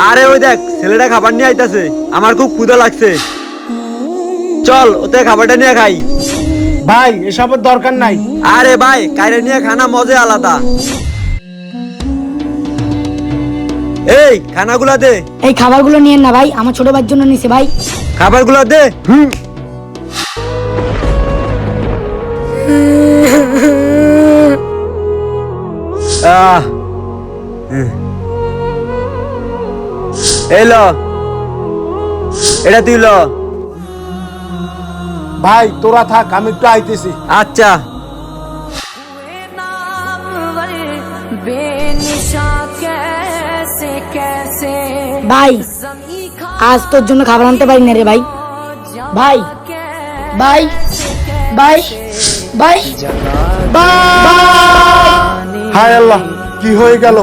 আরে ওই দেখ ছেলেটা খাবার নিয়ে আইতাছে, আমার খুব ক্ষুধা লাগছে। চল ওতে খাবারটা নিয়ে খাই। ভাই এসবের দরকার নাই। আরে ভাই কাইরে নিয়ে খানা মজা আলাদা। এই খানাগুলা দে। এই খাবারগুলো নিয়েন না ভাই, আমার ছোট ভাইয়ের জন্য নিছে ভাই। খাবারগুলা দে। আহ এই ল, এটা তুই ল। ভাই তোরা থাক, আমি একটু আইতেছি। আচ্ছা। ভাই আজ তোর জন্য খাবার আনতে পারি না রে ভাই। ভাই ভাই ভাই ভাই হায় আল্লাহ, কি হয়ে গেল?